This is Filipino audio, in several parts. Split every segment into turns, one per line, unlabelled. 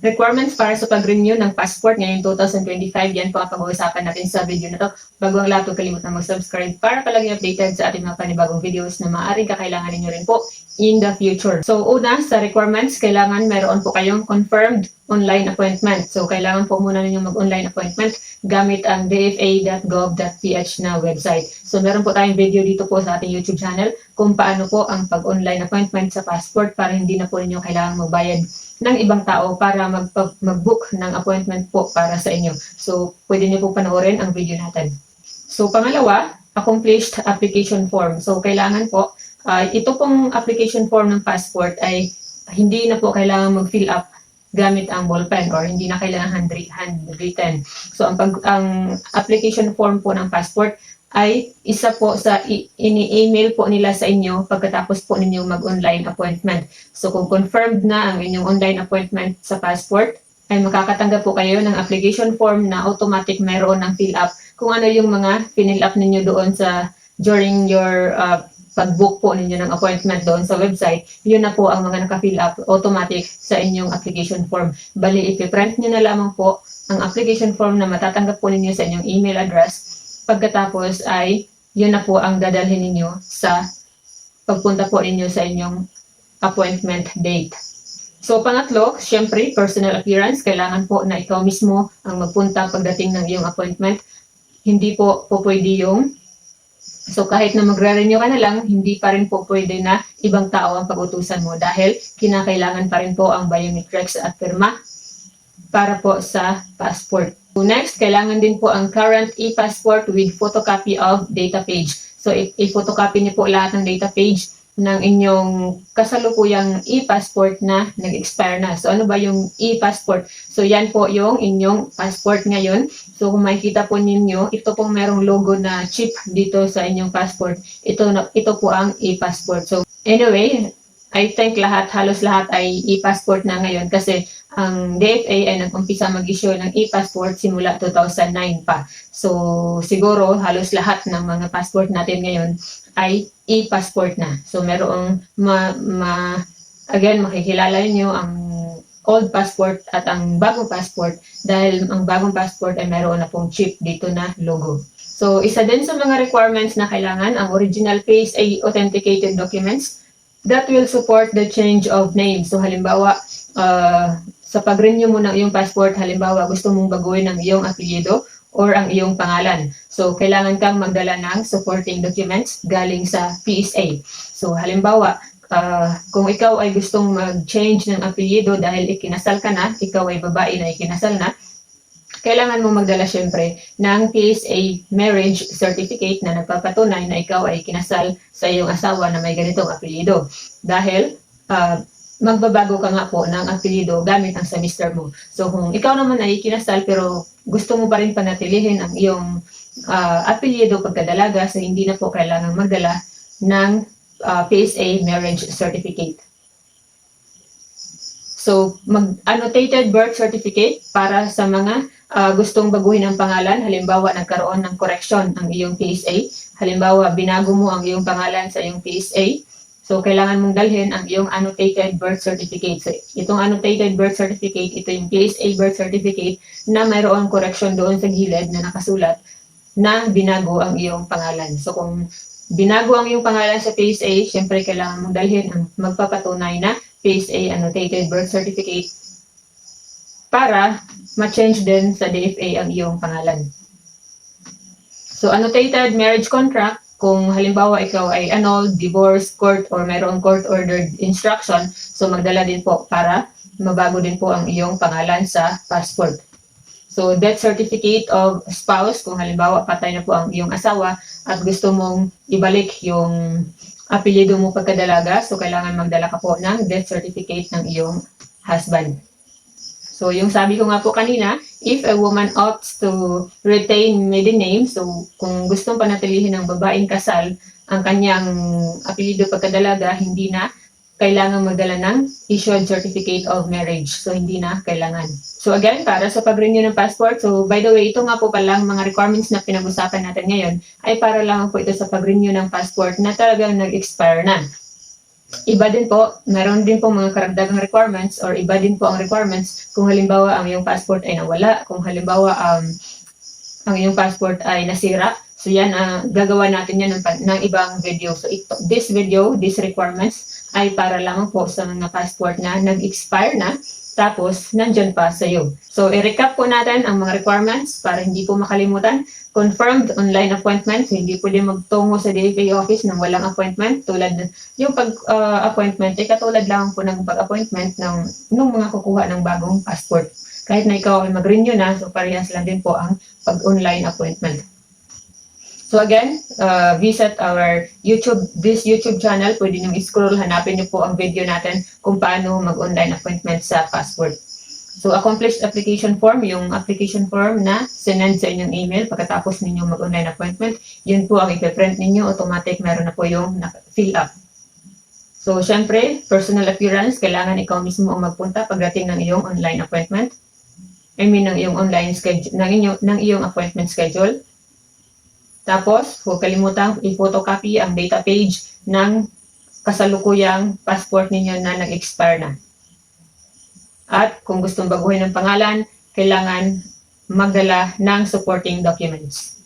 requirements para sa pag-renew ng passport ngayong 2025. Yan po ang pag-uusapan natin sa video na to. Bago ang lahat, huwag kalimutan mag-subscribe para palagi updated sa ating mga panibagong videos na maaaring kakailangan ninyo rin po in the future. So una, sa requirements, kailangan meron po kayong confirmed online appointment. So kailangan po muna ninyo mag-online appointment gamit ang dfa.gov.ph na website. So meron po tayong video dito po sa ating YouTube channel kung paano po ang pag-online appointment sa passport para hindi na po ninyo kailangan magbayad ng ibang tao para mag-book ng appointment po para sa inyo. So pwede niyo po panoorin ang video natin. So pangalawa, accomplished application form. So kailangan po, ito pong application form ng passport ay hindi na po kailangan mag-fill up gamit ang ballpen or hindi na kailangan handwritten. So ang application form po ng passport ay isa po sa ini-email po nila sa inyo pagkatapos po ninyong mag-online appointment. So kung confirmed na ang inyong online appointment sa passport, ay makakatanggap po kayo ng application form na automatic mayroon ng fill up kung ano yung mga fill up ninyo doon sa during your pag-book po ninyo ng appointment doon sa website. Yun na po ang mga naka-fill up automatic sa inyong application form. Bali, ipiprint nyo na lamang po ang application form na matatanggap po ninyo sa inyong email address. Pagkatapos ay yun na po ang dadalhin ninyo sa pagpunta po ninyo sa inyong appointment date. So pangatlo, syempre, personal appearance. Kailangan po na ikaw mismo ang magpunta pagdating ng iyong appointment. Hindi po pwede yung so kahit na magre-renew ka na lang, hindi pa rin po pwede na ibang tao ang pag-utusan mo dahil kinakailangan pa rin po ang biometrics at firma para po sa passport. So next, kailangan din po ang current e-passport with photocopy of data page. So i-photocopy niyo po lahat ng data page ng inyong kasalukuyang e-passport na nag-expire na. So ano ba yung e-passport? So yan po yung inyong passport ngayon. So kung makikita po ninyo, ito pong merong logo na chip dito sa inyong passport. Ito po ang e-passport. So anyway, I think halos lahat ay e-passport na ngayon kasi ang DFA ay nag-umpisa mag-issue ng e-passport simula 2009 pa. So siguro halos lahat ng mga passport natin ngayon ay e-passport na. So merong again makikilala niyo ang old passport at ang bagong passport dahil ang bagong passport ay meron na pong chip dito na logo. So isa din sa mga requirements na kailangan ang original face ay authenticated documents that will support the change of name. So halimbawa, sa pag-renew mo ng iyong passport, halimbawa gusto mong baguhin ang iyong apelyido or ang iyong pangalan. So kailangan kang magdala ng supporting documents galing sa PSA. So halimbawa, kung ikaw ay gustong mag-change ng apelyido dahil ikinasal ka na, ikaw ay babae na ikinasal na, kailangan mo magdala syempre ng PSA marriage certificate na nagpapatunay na ikaw ay kinasal sa iyong asawa na may ganitong apelyido. Dahil magbabago ka nga po ng apelyido gamit ang sa mister mo. So kung ikaw naman ay kinasal pero gusto mo pa rin panatilihin ang iyong apelyido pagkadalaga, so hindi na po kailangan magdala ng PSA marriage certificate. So annotated birth certificate para sa mga gustong baguhin ang pangalan. Halimbawa, nagkaroon ng correction ang iyong PSA. Halimbawa, binago mo ang iyong pangalan sa iyong PSA. So, kailangan mong dalhin ang iyong annotated birth certificate. So, itong annotated birth certificate, ito yung PSA birth certificate na mayroong correction doon sa gilid na nakasulat na binago ang iyong pangalan. So, kung binago ang iyong pangalan sa PSA, syempre kailangan mong dalhin ang magpapatunay na PSA annotated birth certificate para ma-change din sa DFA ang iyong pangalan. So, annotated marriage contract, kung halimbawa ikaw ay annulled, divorce, court, or mayroong court-ordered instruction, so magdala din po para mabago din po ang iyong pangalan sa passport. So, death certificate of spouse, kung halimbawa patay na po ang iyong asawa at gusto mong ibalik yung apelyido mo pagkadalaga, so kailangan magdala ka po ng death certificate ng iyong husband. So, yung sabi ko nga po kanina, if a woman opts to retain maiden name, so kung gustong panatilihin ng babaeng kasal ang kanyang apelyido pagkadalaga, hindi na kailangan magdala ng issued certificate of marriage. So, hindi na kailangan. So, again, para sa pag-renew ng passport, so by the way, ito nga po palang mga requirements na pinag-usapan natin ngayon ay para lang po ito sa pag-renew ng passport na talagang nag-expire na. Iba din po, meron din po mga karagdagang requirements or iba din po ang requirements kung halimbawa ang iyong passport ay nawala, kung halimbawa ang iyong passport ay nasira. So yan, gagawa natin yan ng ibang video. So this video, these requirements ay para lamang po sa mga passport na nag-expire na tapos nandyan pa sa iyo. So i-recap po natin ang mga requirements para hindi po makalimutan. Confirmed online appointment, hindi pwede magtungo sa DFA office nang walang appointment. Tulad yung pag-appointment ay katulad lang po ng pag-appointment nung mga kukuha ng bagong passport. Kahit na ikaw ay mag-renew na, so parehas lang din po ang pag-online appointment. So again, visit our this YouTube channel. Pwede nyo i-scroll, hanapin nyo po ang video natin kung paano mag-online appointment sa passport. So accomplished application form, yung application form na sinend sa inyong email pagkatapos ninyo mag-online appointment, yun po ang ipiprint ninyo, automatic meron na po yung fill up. So syempre, personal appearance, kailangan ikaw mismo ang magpunta pagdating ng iyong online appointment. I mean, ng iyong online schedule, ng iyong appointment schedule. Tapos, huwag kalimutang i-photocopy ang data page ng kasalukuyang passport ninyo na nag-expire na. At kung gustong baguhin ng pangalan, kailangan magdala ng supporting documents.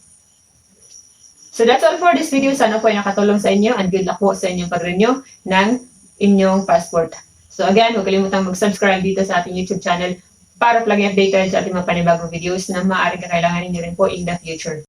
So that's all for this video. Sana po ay nakatulong sa inyo and good luck po sa inyong pag-renew ng inyong passport. So again, huwag kalimutang mag-subscribe dito sa ating YouTube channel para lagi updated sa ating mga panibagong videos na maaaring kakailanganin nyo rin po in the future.